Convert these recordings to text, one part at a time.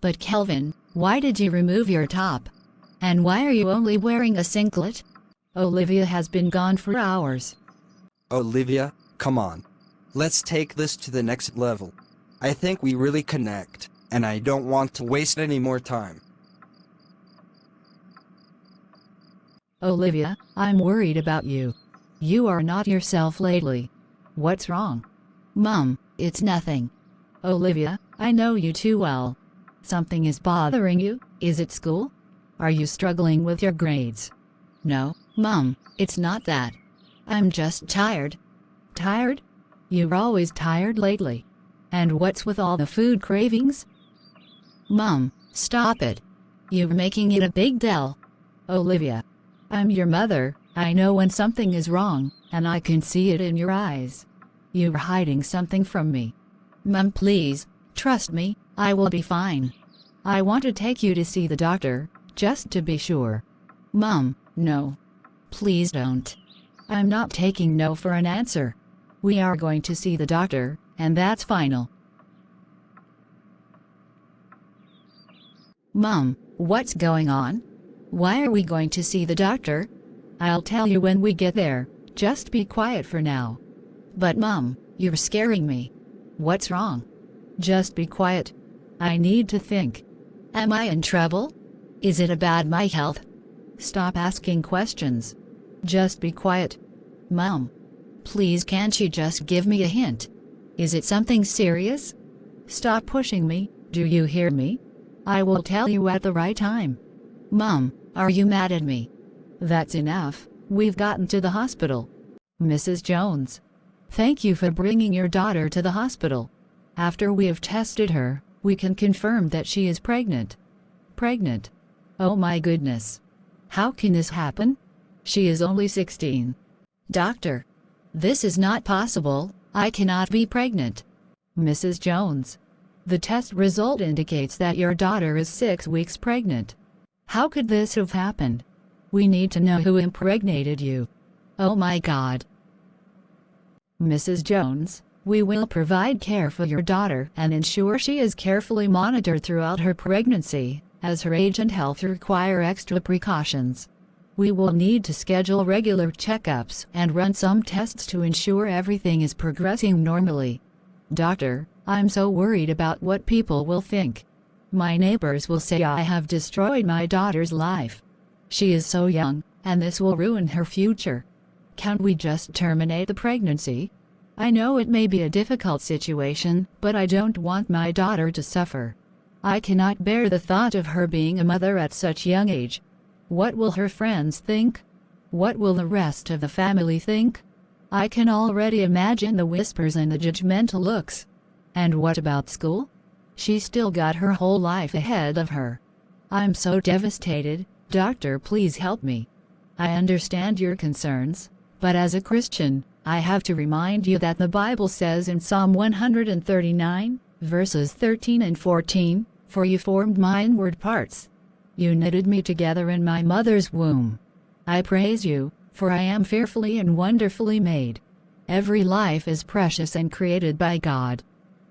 But Kelvin, why did you remove your top? And why are you only wearing a singlet? Olivia has been gone for hours. Olivia, come on. Let's take this to the next level. I think we really connect, and I don't want to waste any more time. Olivia, I'm worried about you. You are not yourself lately. What's wrong? Mom, it's nothing. Olivia, I know you too well. Something is bothering you. Is it school? Are you struggling with your grades? No, Mom, it's not that. I'm just tired. Tired? You're always tired lately. And what's with all the food cravings? Mom, stop it. You're making it a big deal. Olivia, I'm your mother. I know when something is wrong, and I can see it in your eyes. You're hiding something from me. Mom, please, trust me, I will be fine. I want to take you to see the doctor, just to be sure. Mom, no. Please don't. I'm not taking no for an answer. We are going to see the doctor, and that's final. Mom, what's going on? Why are we going to see the doctor? I'll tell you when we get there, just be quiet for now. But Mom, you're scaring me. What's wrong? Just be quiet. I need to think. Am I in trouble? Is it about my health? Stop asking questions. Just be quiet. Mom, please can't you just give me a hint? Is it something serious? Stop pushing me, do you hear me? I will tell you at the right time. Mom, are you mad at me? That's enough, we've gotten to the hospital. Mrs. Jones, thank you for bringing your daughter to the hospital. After we have tested her, we can confirm that she is pregnant. Pregnant? Oh my goodness. How can this happen? She is only 16. Doctor, this is not possible, I cannot be pregnant. Mrs. Jones, the test result indicates that your daughter is 6 weeks pregnant. How could this have happened? We need to know who impregnated you. Oh my God. Mrs. Jones, we will provide care for your daughter and ensure she is carefully monitored throughout her pregnancy, as her age and health require extra precautions. We will need to schedule regular checkups and run some tests to ensure everything is progressing normally. Doctor, I'm so worried about what people will think. My neighbors will say I have destroyed my daughter's life. She is so young, and this will ruin her future. Can't we just terminate the pregnancy? I know it may be a difficult situation, but I don't want my daughter to suffer. I cannot bear the thought of her being a mother at such young age. What will her friends think? What will the rest of the family think? I can already imagine the whispers and the judgmental looks. And what about school? She's still got her whole life ahead of her. I'm so devastated. Doctor, please help me. I understand your concerns, but as a Christian, I have to remind you that the Bible says in Psalm 139, verses 13 and 14, "For you formed my inward parts. You knitted me together in my mother's womb. I praise you, for I am fearfully and wonderfully made." Every life is precious and created by God.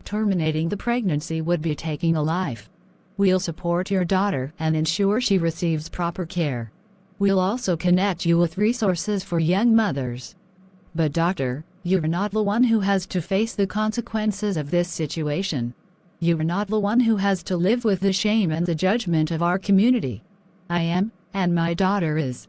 Terminating the pregnancy would be taking a life. We'll support your daughter and ensure she receives proper care. We'll also connect you with resources for young mothers. But doctor, you're not the one who has to face the consequences of this situation. You're not the one who has to live with the shame and the judgment of our community. I am, and my daughter is.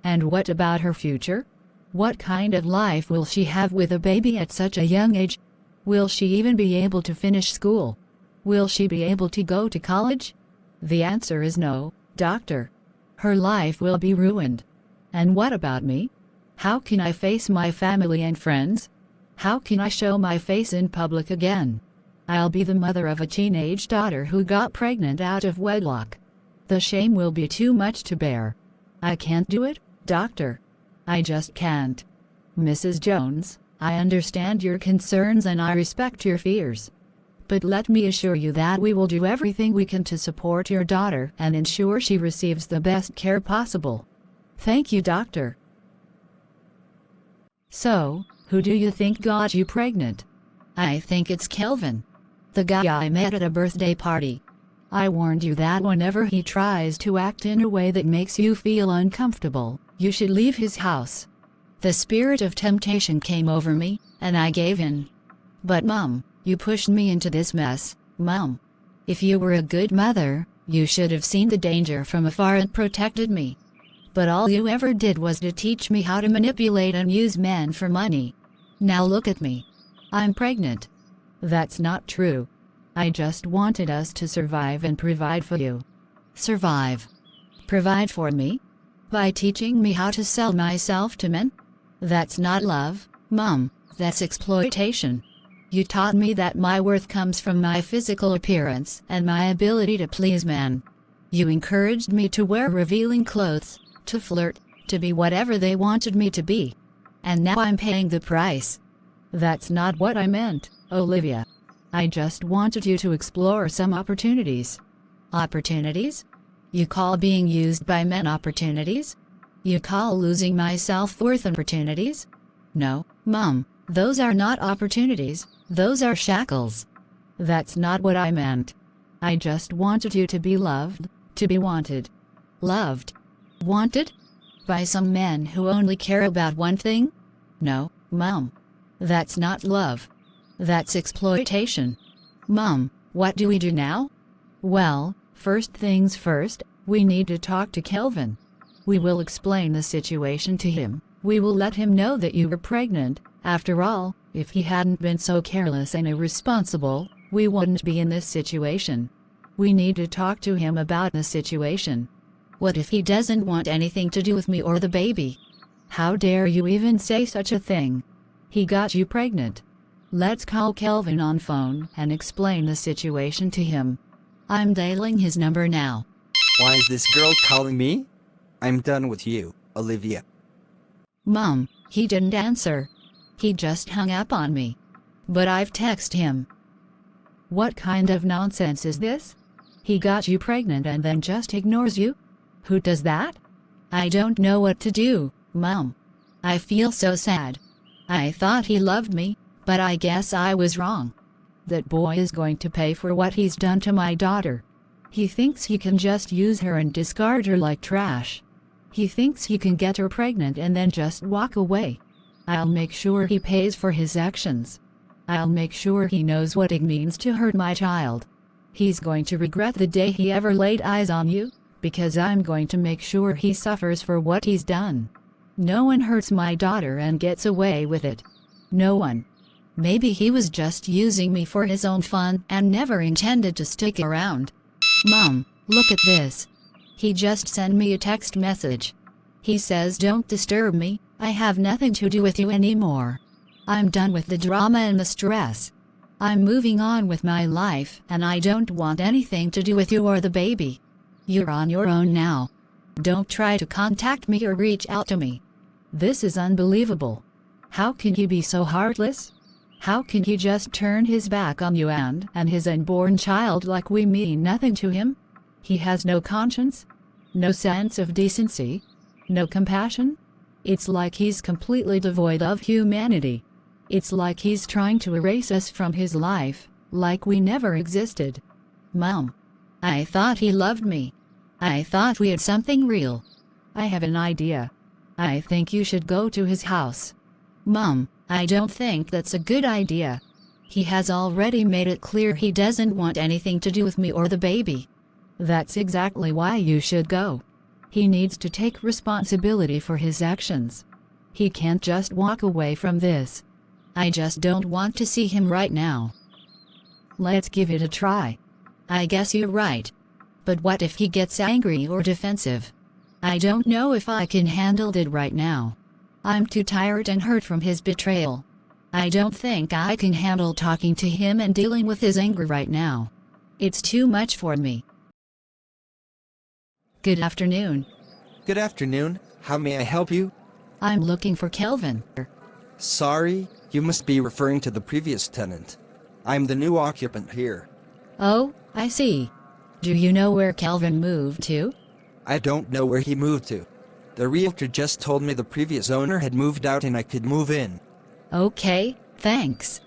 And what about her future? What kind of life will she have with a baby at such a young age? Will she even be able to finish school? Will she be able to go to college? The answer is no, doctor. Her life will be ruined. And what about me? How can I face my family and friends? How can I show my face in public again? I'll be the mother of a teenage daughter who got pregnant out of wedlock. The shame will be too much to bear. I can't do it, doctor. I just can't. Mrs. Jones, I understand your concerns and I respect your fears. But let me assure you that we will do everything we can to support your daughter and ensure she receives the best care possible. Thank you, doctor. So, who do you think got you pregnant? I think it's Kelvin. The guy I met at a birthday party. I warned you that whenever he tries to act in a way that makes you feel uncomfortable, you should leave his house. The spirit of temptation came over me, and I gave in. But Mom, you pushed me into this mess, Mom. If you were a good mother, you should have seen the danger from afar and protected me. But all you ever did was to teach me how to manipulate and use men for money. Now look at me. I'm pregnant. That's not true. I just wanted us to survive and provide for you. Survive? Provide for me? By teaching me how to sell myself to men? That's not love, Mom, that's exploitation. You taught me that my worth comes from my physical appearance and my ability to please men. You encouraged me to wear revealing clothes, to flirt, to be whatever they wanted me to be. And now I'm paying the price. That's not what I meant, Olivia. I just wanted you to explore some opportunities. Opportunities? You call being used by men opportunities? You call losing my self-worth opportunities? No, Mom, those are not opportunities, those are shackles. That's not what I meant. I just wanted you to be loved, to be wanted. Loved? Wanted? By some men who only care about one thing? No, Mom. That's not love. That's exploitation. Mom, what do we do now? Well, first things first, we need to talk to Kelvin. We will explain the situation to him. We will let him know that you were pregnant. After all, if he hadn't been so careless and irresponsible, we wouldn't be in this situation. We need to talk to him about the situation. What if he doesn't want anything to do with me or the baby? How dare you even say such a thing? He got you pregnant. Let's call Kelvin on phone and explain the situation to him. I'm dialing his number now. Why is this girl calling me? I'm done with you, Olivia. Mom, he didn't answer. He just hung up on me. But I've texted him. What kind of nonsense is this? He got you pregnant and then just ignores you? Who does that? I don't know what to do, Mom. I feel so sad. I thought he loved me, but I guess I was wrong. That boy is going to pay for what he's done to my daughter. He thinks he can just use her and discard her like trash. He thinks he can get her pregnant and then just walk away. I'll make sure he pays for his actions. I'll make sure he knows what it means to hurt my child. He's going to regret the day he ever laid eyes on you, because I'm going to make sure he suffers for what he's done. No one hurts my daughter and gets away with it. No one. Maybe he was just using me for his own fun and never intended to stick around. Mom, look at this. He just sent me a text message. He says, "Don't disturb me, I have nothing to do with you anymore. I'm done with the drama and the stress. I'm moving on with my life and I don't want anything to do with you or the baby. You're on your own now. Don't try to contact me or reach out to me." This is unbelievable. How can he be so heartless? How can he just turn his back on you and his unborn child like we mean nothing to him? He has no conscience? No sense of decency? No compassion? It's like he's completely devoid of humanity. It's like he's trying to erase us from his life, like we never existed. Mom, I thought he loved me. I thought we had something real. I have an idea. I think you should go to his house. Mom, I don't think that's a good idea. He has already made it clear he doesn't want anything to do with me or the baby. That's exactly why you should go. He needs to take responsibility for his actions. He can't just walk away from this. I just don't want to see him right now. Let's give it a try. I guess you're right. But what if he gets angry or defensive? I don't know if I can handle it right now. I'm too tired and hurt from his betrayal. I don't think I can handle talking to him and dealing with his anger right now. It's too much for me. Good afternoon. Good afternoon. How may I help you? I'm looking for Kelvin. Sorry, you must be referring to the previous tenant. I'm the new occupant here. Oh, I see. Do you know where Kelvin moved to? I don't know where he moved to. The realtor just told me the previous owner had moved out and I could move in. Okay, thanks.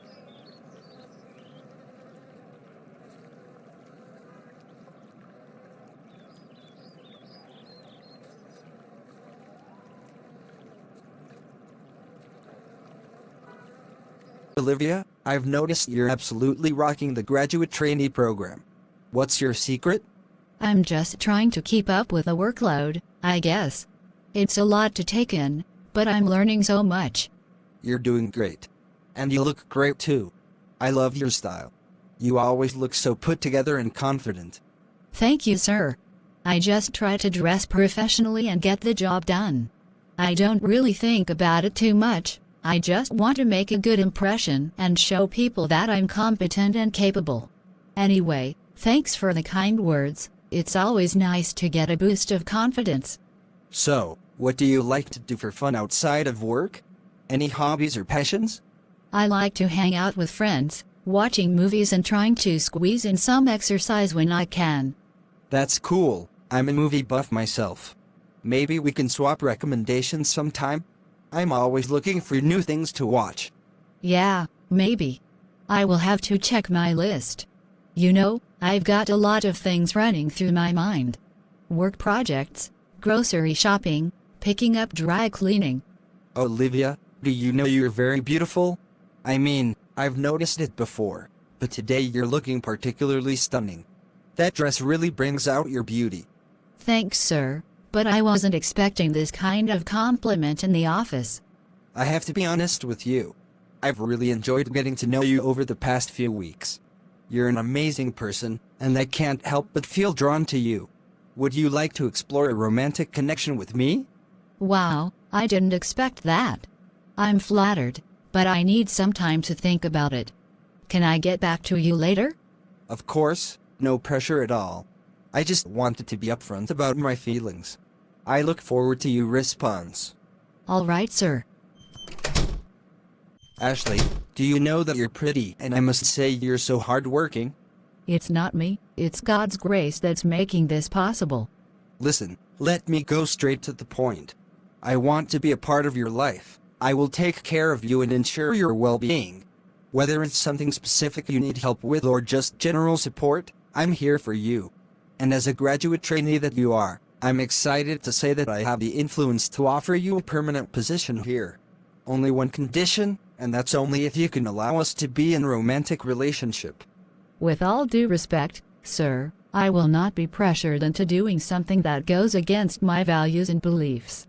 Olivia, I've noticed you're absolutely rocking the graduate trainee program. What's your secret? I'm just trying to keep up with the workload, I guess. It's a lot to take in, but I'm learning so much. You're doing great. And you look great too. I love your style. You always look so put together and confident. Thank you, sir. I just try to dress professionally and get the job done. I don't really think about it too much. I just want to make a good impression and show people that I'm competent and capable. Anyway, thanks for the kind words. It's always nice to get a boost of confidence. So, what do you like to do for fun outside of work? Any hobbies or passions? I like to hang out with friends, watching movies and trying to squeeze in some exercise when I can. That's cool. I'm a movie buff myself. Maybe we can swap recommendations sometime? I'm always looking for new things to watch. Yeah, maybe. I will have to check my list. You know, I've got a lot of things running through my mind. Work projects, grocery shopping, picking up dry cleaning. Olivia, do you know you're very beautiful? I mean, I've noticed it before, but today you're looking particularly stunning. That dress really brings out your beauty. Thanks, sir, but I wasn't expecting this kind of compliment in the office. I have to be honest with you. I've really enjoyed getting to know you over the past few weeks. You're an amazing person, and I can't help but feel drawn to you. Would you like to explore a romantic connection with me? Wow, I didn't expect that. I'm flattered, but I need some time to think about it. Can I get back to you later? Of course, no pressure at all. I just wanted to be upfront about my feelings. I look forward to your response. All right, sir. Ashley, do you know that you're pretty, and I must say you're so hardworking? It's not me, it's God's grace that's making this possible. Listen, let me go straight to the point. I want to be a part of your life. I will take care of you and ensure your well-being. Whether it's something specific you need help with or just general support, I'm here for you. And as a graduate trainee that you are, I'm excited to say that I have the influence to offer you a permanent position here. Only one condition, and that's only if you can allow us to be in a romantic relationship. With all due respect, sir, I will not be pressured into doing something that goes against my values and beliefs.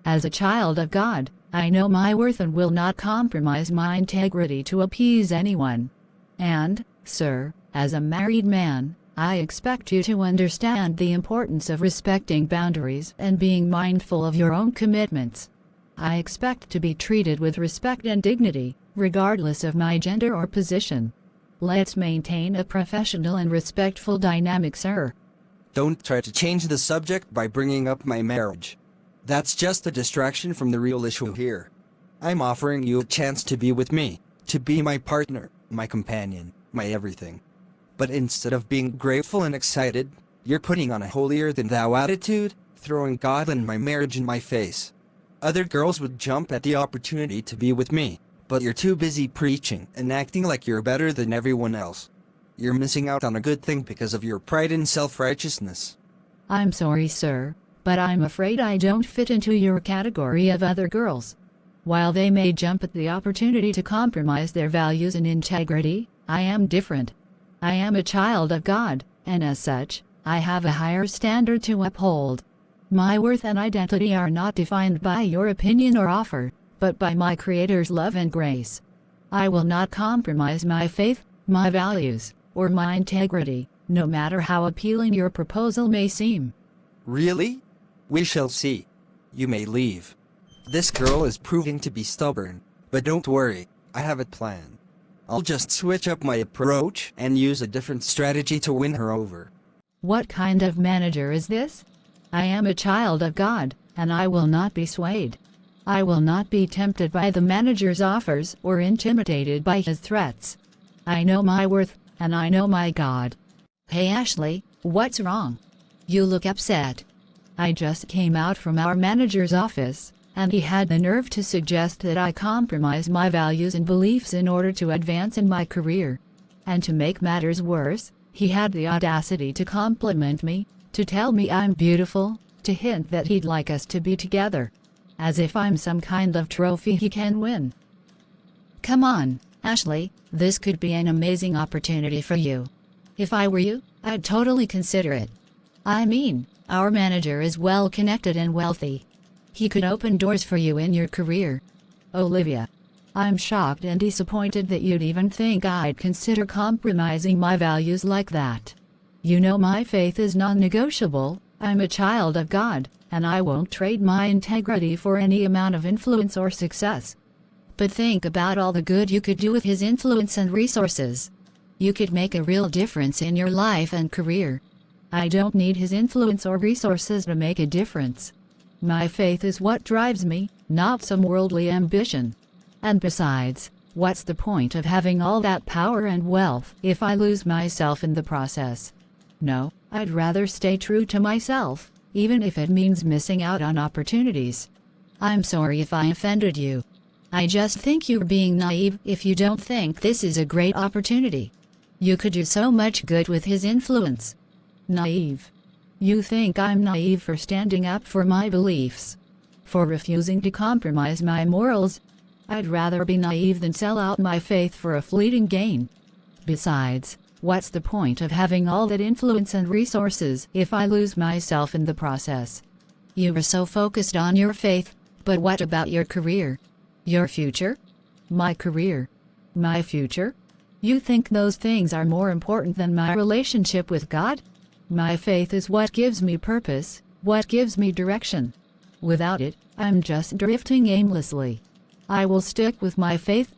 As a child of God, I know my worth and will not compromise my integrity to appease anyone. And, sir, as a married man, I expect you to understand the importance of respecting boundaries and being mindful of your own commitments. I expect to be treated with respect and dignity, regardless of my gender or position. Let's maintain a professional and respectful dynamic, sir. Don't try to change the subject by bringing up my marriage. That's just a distraction from the real issue here. I'm offering you a chance to be with me, to be my partner, my companion, my everything. But instead of being grateful and excited, you're putting on a holier-than-thou attitude, throwing God and my marriage in my face. Other girls would jump at the opportunity to be with me, but you're too busy preaching and acting like you're better than everyone else. You're missing out on a good thing because of your pride and self-righteousness. I'm sorry, sir, but I'm afraid I don't fit into your category of other girls. While they may jump at the opportunity to compromise their values and integrity, I am different. I am a child of God, and as such, I have a higher standard to uphold. My worth and identity are not defined by your opinion or offer, but by my Creator's love and grace. I will not compromise my faith, my values, or my integrity, no matter how appealing your proposal may seem. Really? We shall see. You may leave. This girl is proving to be stubborn, but don't worry, I have a plan. I'll just switch up my approach and use a different strategy to win her over. What kind of manager is this? I am a child of God, and I will not be swayed. I will not be tempted by the manager's offers or intimidated by his threats. I know my worth, and I know my God. Hey Ashley, what's wrong? You look upset. I just came out from our manager's office, and he had the nerve to suggest that I compromise my values and beliefs in order to advance in my career. And to make matters worse, he had the audacity to compliment me, to tell me I'm beautiful, to hint that he'd like us to be together. As if I'm some kind of trophy he can win. Come on, Ashley, this could be an amazing opportunity for you. If I were you, I'd totally consider it. I mean, our manager is well connected and wealthy. He could open doors for you in your career. Olivia, I'm shocked and disappointed that you'd even think I'd consider compromising my values like that. You know my faith is non-negotiable. I'm a child of God, and I won't trade my integrity for any amount of influence or success. But think about all the good you could do with his influence and resources. You could make a real difference in your life and career. I don't need his influence or resources to make a difference. My faith is what drives me, not some worldly ambition. And besides, what's the point of having all that power and wealth if I lose myself in the process? No, I'd rather stay true to myself, even if it means missing out on opportunities. I'm sorry if I offended you. I just think you're being naive if you don't think this is a great opportunity. You could do so much good with his influence. Naive. You think I'm naive for standing up for my beliefs? For refusing to compromise my morals? I'd rather be naive than sell out my faith for a fleeting gain. Besides, what's the point of having all that influence and resources if I lose myself in the process? You are so focused on your faith, but what about your career? Your future? My career? My future? You think those things are more important than my relationship with God? My faith is what gives me purpose, what gives me direction. Without it, I'm just drifting aimlessly. I will stick with my faith.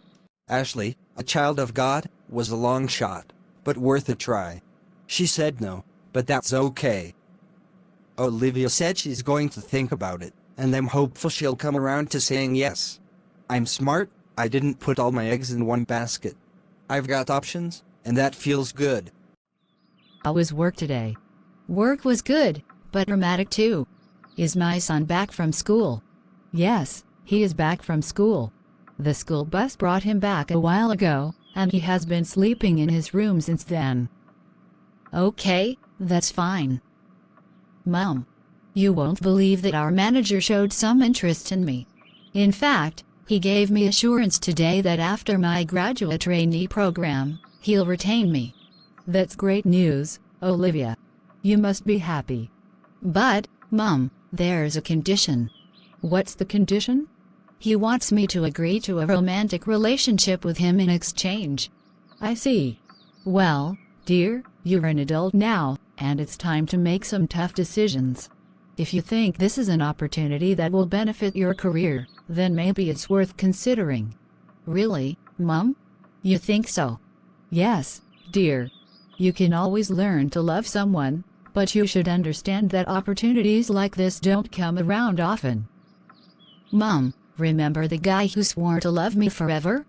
Ashley, a child of God, was a long shot, but worth a try. She said no, but that's okay. Olivia said she's going to think about it, and I'm hopeful she'll come around to saying yes. I'm smart, I didn't put all my eggs in one basket. I've got options, and that feels good. How was work today? Work was good, but dramatic too. Is my son back from school? Yes, he is back from school. The school bus brought him back a while ago, and he has been sleeping in his room since then. Okay, that's fine. Mom, you won't believe that our manager showed some interest in me. In fact, he gave me assurance today that after my graduate trainee program, he'll retain me. That's great news, Olivia. You must be happy. But, Mom, there's a condition. What's the condition? He wants me to agree to a romantic relationship with him in exchange. I see. Well, dear, you're an adult now, and it's time to make some tough decisions. If you think this is an opportunity that will benefit your career, then maybe it's worth considering. Really, Mom? You think so? Yes, dear. You can always learn to love someone, but you should understand that opportunities like this don't come around often. Mom, remember the guy who swore to love me forever?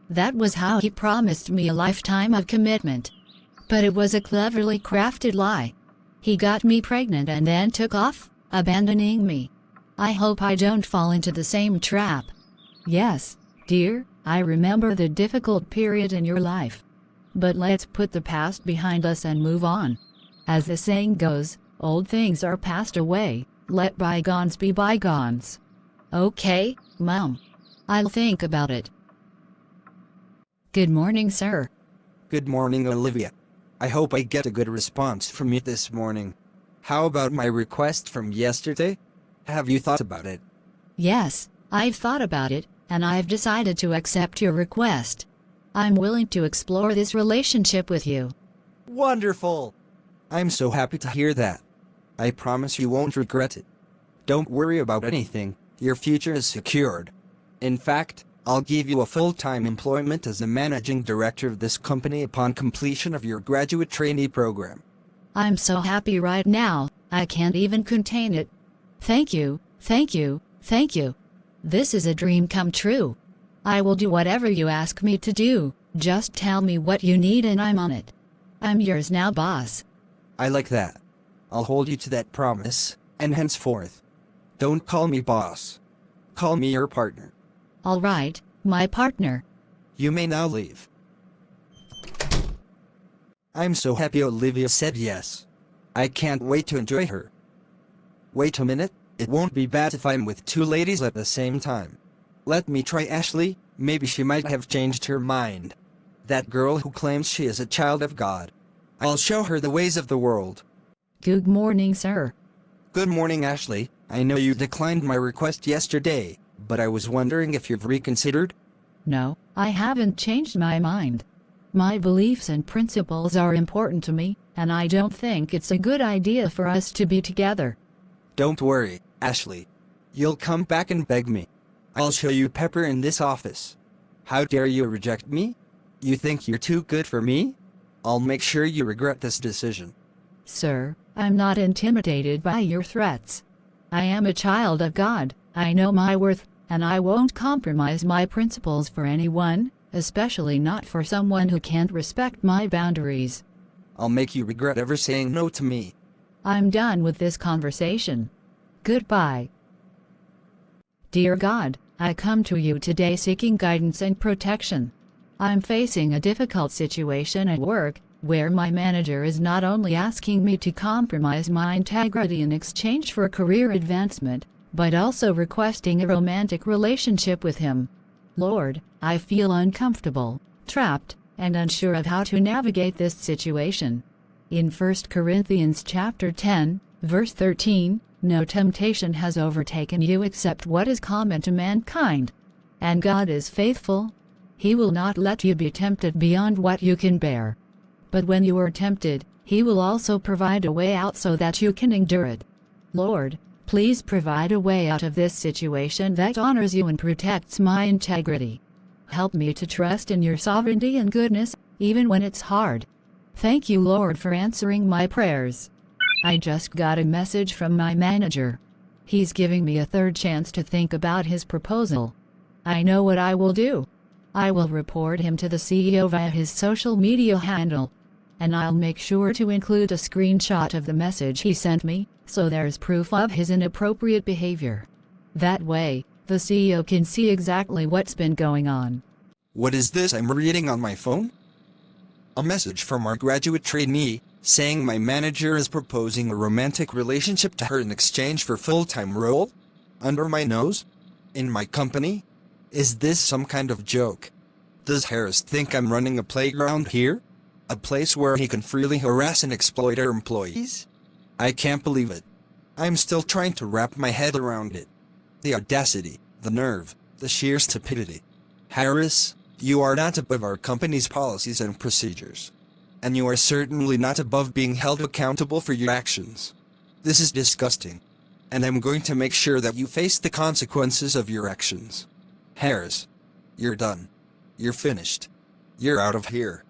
That was how he promised me a lifetime of commitment. But it was a cleverly crafted lie. He got me pregnant and then took off, abandoning me. I hope I don't fall into the same trap. Yes, dear, I remember the difficult period in your life. But let's put the past behind us and move on. As the saying goes, old things are passed away, let bygones be bygones. Okay, Mom. I'll think about it. Good morning, sir. Good morning, Olivia. I hope I get a good response from you this morning. How about my request from yesterday? Have you thought about it? Yes, I've thought about it, and I've decided to accept your request. I'm willing to explore this relationship with you. Wonderful! I'm so happy to hear that. I promise you won't regret it. Don't worry about anything, your future is secured. In fact, I'll give you a full-time employment as the managing director of this company upon completion of your graduate trainee program. I'm so happy right now, I can't even contain it. Thank you, thank you, thank you. This is a dream come true. I will do whatever you ask me to do, just tell me what you need and I'm on it. I'm yours now, boss. I like that. I'll hold you to that promise, and henceforth, don't call me boss. Call me your partner. All right, my partner. You may now leave. I'm so happy Olivia said yes. I can't wait to enjoy her. Wait a minute, it won't be bad if I'm with two ladies at the same time. Let me try Ashley, Maybe she might have changed her mind. That girl who claims she is a child of God. I'll show her the ways of the world. Good morning, sir. Good morning, Ashley. I know you declined my request yesterday, but I was wondering if you've reconsidered? No, I haven't changed my mind. My beliefs and principles are important to me, and I don't think it's a good idea for us to be together. Don't worry, Ashley. You'll come back and beg me. I'll show you Pepper in this office. How dare you reject me? You think you're too good for me? I'll make sure you regret this decision. Sir, I'm not intimidated by your threats. I am a child of God, I know my worth, and I won't compromise my principles for anyone, especially not for someone who can't respect my boundaries. I'll make you regret ever saying no to me. I'm done with this conversation. Goodbye. Dear God, I come to you today seeking guidance and protection. I'm facing a difficult situation at work, where my manager is not only asking me to compromise my integrity in exchange for career advancement, but also requesting a romantic relationship with him. Lord, I feel uncomfortable, trapped, and unsure of how to navigate this situation. In 1 Corinthians chapter 10, verse 13, no temptation has overtaken you except what is common to mankind. And God is faithful. He will not let you be tempted beyond what you can bear. But when you are tempted, He will also provide a way out so that you can endure it. Lord, please provide a way out of this situation that honors you and protects my integrity. Help me to trust in your sovereignty and goodness, even when it's hard. Thank you, Lord, for answering my prayers. I just got a message from my manager. He's giving me a third chance to think about his proposal. I know what I will do. I will report him to the CEO via his social media handle. And I'll make sure to include a screenshot of the message he sent me, so there's proof of his inappropriate behavior. That way, the CEO can see exactly what's been going on. What is this I'm reading on my phone? A message from our graduate trainee, saying my manager is proposing a romantic relationship to her in exchange for full-time role? Under my nose? In my company? Is this some kind of joke? Does Harris think I'm running a playground here? A place where he can freely harass and exploit our employees? I can't believe it. I'm still trying to wrap my head around it. The audacity, the nerve, the sheer stupidity. Harris, you are not above our company's policies and procedures. And you are certainly not above being held accountable for your actions. This is disgusting. And I'm going to make sure that you face the consequences of your actions. Harris, you're done. You're finished. You're out of here.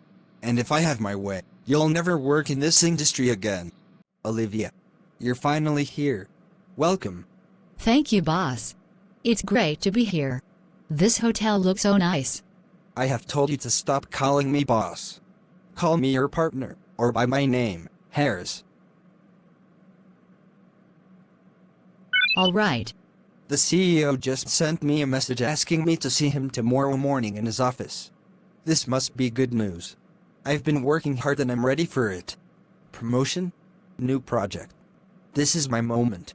And if I have my way, you'll never work in this industry again. Olivia, you're finally here. Welcome. Thank you, boss. It's great to be here. This hotel looks so nice. I have told you to stop calling me boss. Call me your partner, or by my name, Harris. All right. The CEO just sent me a message asking me to see him tomorrow morning in his office. This must be good news. I've been working hard and I'm ready for it. Promotion? New project. This is my moment.